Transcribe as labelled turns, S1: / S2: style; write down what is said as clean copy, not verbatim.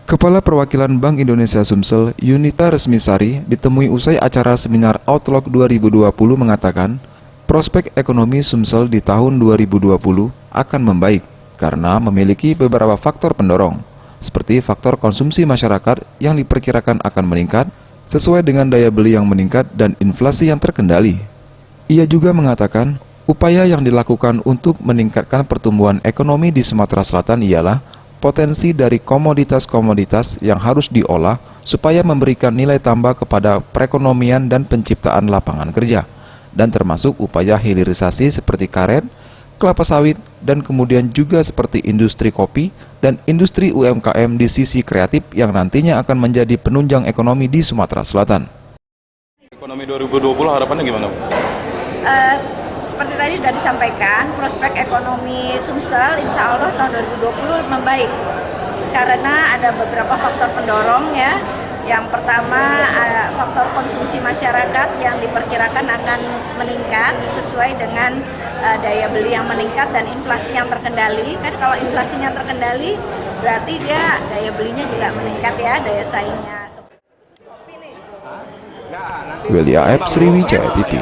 S1: Kepala Perwakilan Bank Indonesia Sumsel, Yunita Resmisari, ditemui usai acara seminar Outlook 2020 mengatakan, prospek ekonomi Sumsel di tahun 2020 akan membaik karena memiliki beberapa faktor pendorong, seperti faktor konsumsi masyarakat yang diperkirakan akan meningkat sesuai dengan daya beli yang meningkat dan inflasi yang terkendali. Ia juga mengatakan, upaya yang dilakukan untuk meningkatkan pertumbuhan ekonomi di Sumatera Selatan ialah potensi dari komoditas-komoditas yang harus diolah supaya memberikan nilai tambah kepada perekonomian dan penciptaan lapangan kerja, dan termasuk upaya hilirisasi seperti karet, kelapa sawit, dan kemudian juga seperti industri kopi dan industri UMKM di sisi kreatif yang nantinya akan menjadi penunjang ekonomi di Sumatera Selatan.
S2: Ekonomi 2020 harapannya gimana, Bu?
S3: Seperti tadi sudah disampaikan, prospek ekonomi Sumsel insya Allah tahun 2020 membaik karena ada beberapa faktor pendorong ya. Yang pertama, faktor konsumsi masyarakat yang diperkirakan akan meningkat sesuai dengan daya beli yang meningkat dan inflasi yang terkendali. Kan kalau inflasinya terkendali berarti dia daya belinya juga meningkat ya, daya saingnya.
S1: Willy Aep, Sriwijaya TV.